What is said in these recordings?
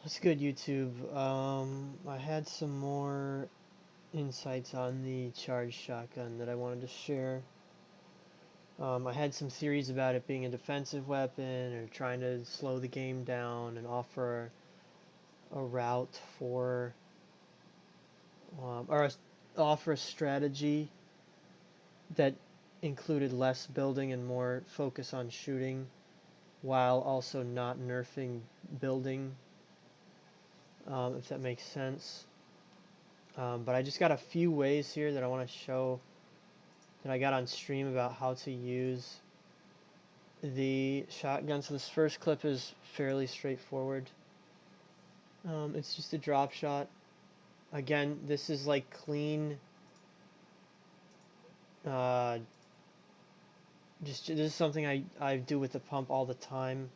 What's good, YouTube? I had some more insights on the charged shotgun that I wanted to share. I had some theories about it being a defensive weapon or trying to slow the game down and offer a route for, or offer a strategy that included less building and more focus on shooting while also not nerfing building, if that makes sense. But I just got a few ways here that I want to show that I got on stream about how to use the shotgun. So this first clip is fairly straightforward. It's just a drop shot. Again, this is like clean. This is something I do with the pump all the time.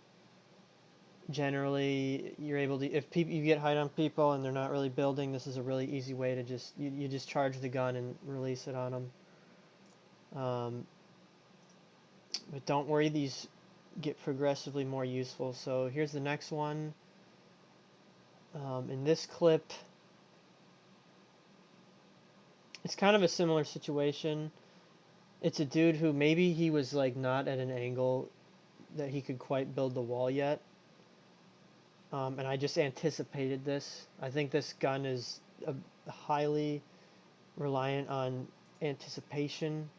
Generally, you're able to, if you get high on people and they're not really building, this is a really easy way to just you just charge the gun and release it on them. But don't worry, these get progressively more useful. So here's the next one. In this clip, it's kind of a similar situation. It's a dude who maybe he was like not at an angle that he could quite build the wall yet. And I just anticipated this. I think this gun is highly reliant on anticipation.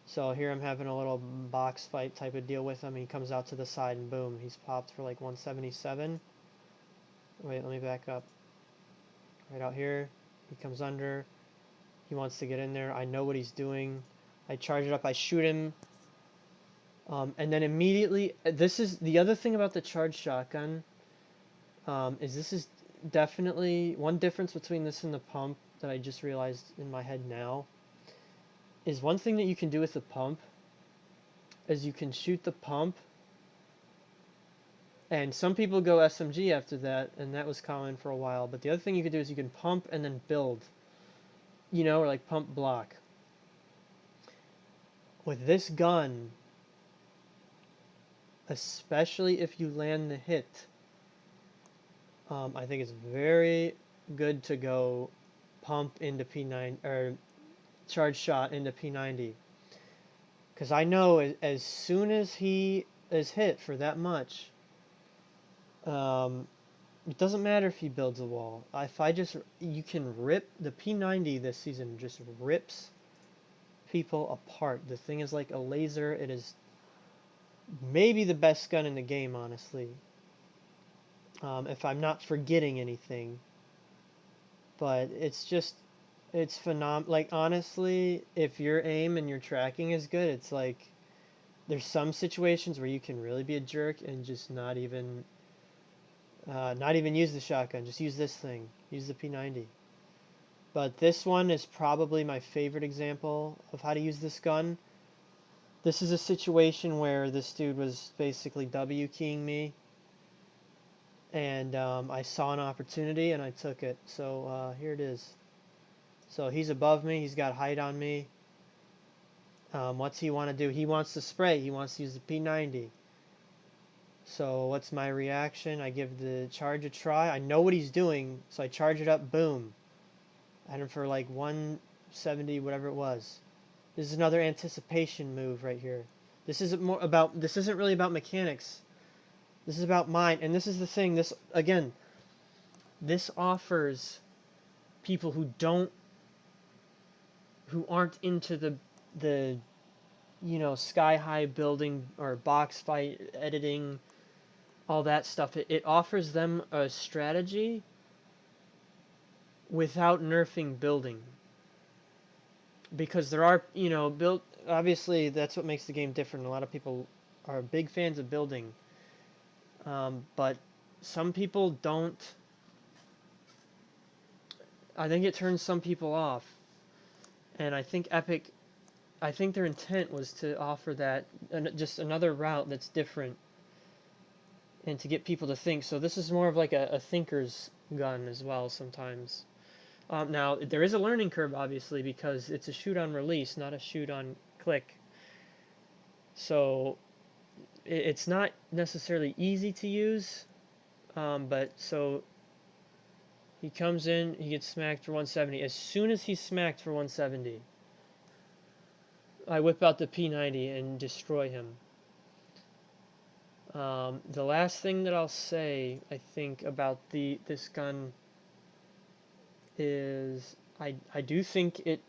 So here I'm having a little box fight type of deal with him. He comes out to the side and boom, he's popped for like 177. Wait, let me back up. Right out here, he comes under. He wants to get in there. I know what he's doing. I charge it up. I shoot him. And then immediately, this is the other thing about the charged shotgun. Is this is definitely one difference between this and the pump that I just realized in my head now. Is one thing that you can do with the pump is you can shoot the pump, and some people go SMG after that, and that was common for a while. But the other thing you can do is you can pump and then build, or like pump block. With this gun, especially if you land the hit, I think it's very good to go pump into P9 or charge shot into P90, because I know as soon as he is hit for that much, it doesn't matter if he builds a wall. You can rip the P90 this season, just rips people apart. The thing is like a laser. It is maybe the best gun in the game, honestly. If I'm not forgetting anything. But it's phenomenal. Like, honestly, if your aim and your tracking is good, it's like there's some situations where you can really be a jerk and just not even use the shotgun. Just use this thing. Use the P90. But this one is probably my favorite example of how to use this gun. This is a situation where this dude was basically W keying me, and I saw an opportunity and I took it. So here it is. So he's above me. He's got height on me. What's he want to do? He wants to spray. He wants to use the P90. So what's my reaction? I give the charge a try. I know what he's doing, so I charge it up. Boom. I had him for like 170, whatever it was. This is another anticipation move right here. This isn't really about mechanics. This is about mind. And this is the thing. This offers people who aren't into the sky high building or box fight editing, all that stuff. It offers them a strategy without nerfing building. Because there are, obviously that's what makes the game different. A lot of people are big fans of building. But some people don't. I think it turns some people off. And I think their intent was to offer that, just another route that's different, and to get people to think. So this is more of like a thinker's gun as well sometimes. Now, there is a learning curve, obviously, because it's a shoot on release, not a shoot on click. So it's not necessarily easy to use. But so he comes in, he gets smacked for 170. As soon as he's smacked for 170, I whip out the P90 and destroy him. The last thing that I'll say, I think, about this gun is I do think it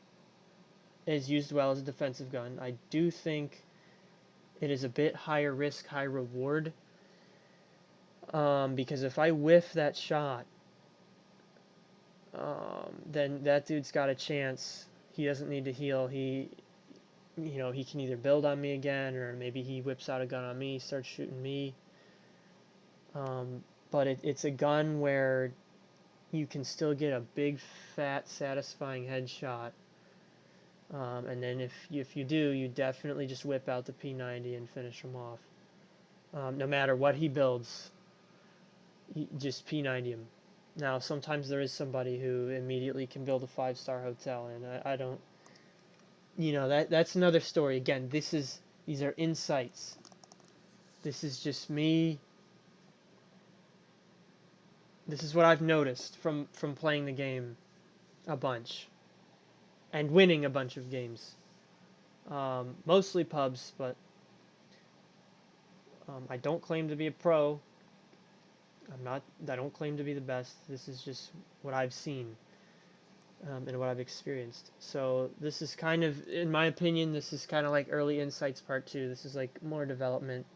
is used well as a defensive gun. I do think it is a bit higher risk, high reward. Because if I whiff that shot, then that dude's got a chance. He doesn't need to heal. He can either build on me again, or maybe he whips out a gun on me, starts shooting me. But it's a gun where you can still get a big, fat, satisfying headshot. And then if you do, you definitely just whip out the P90 and finish him off. No matter what he builds, just P90 him. Now, sometimes there is somebody who immediately can build a 5-star hotel, and I don't... that's another story. Again, these are insights. This is just me. This is what I've noticed from playing the game a bunch and winning a bunch of games. Mostly pubs, but I don't claim to be a pro. I don't claim to be the best. This is just what I've seen and what I've experienced. So this is kind of, in my opinion, this is kind of like early insights part 2. This is like more development.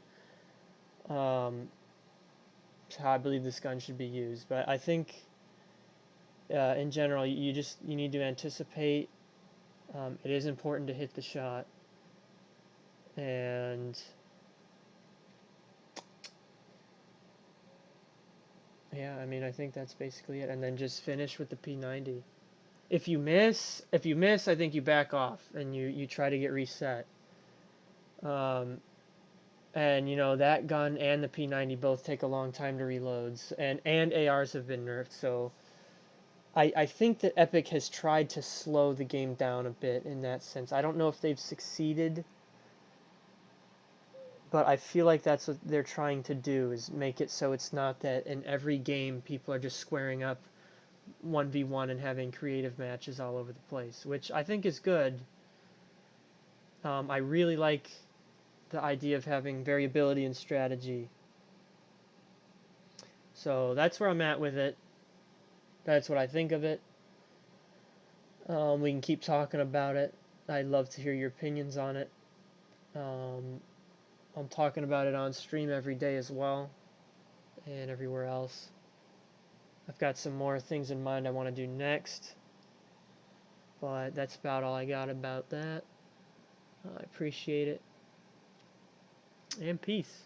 How I believe this gun should be used. But I think in general, you need to anticipate. It is important to hit the shot, and yeah, I mean, I think that's basically it. And then just finish with the P90. If you miss, I think you back off and you try to get reset. And that gun and the P90 both take a long time to reload, and ARs have been nerfed, so I think that Epic has tried to slow the game down a bit in that sense. I don't know if they've succeeded, but I feel like that's what they're trying to do, is make it so it's not that in every game people are just squaring up 1v1 and having creative matches all over the place, which I think is good. I really like the idea of having variability in strategy. So that's where I'm at with it. That's what I think of it. We can keep talking about it. I'd love to hear your opinions on it. I'm talking about it on stream every day as well, and everywhere else. I've got some more things in mind I want to do next, but that's about all I got about that. I appreciate it, and peace.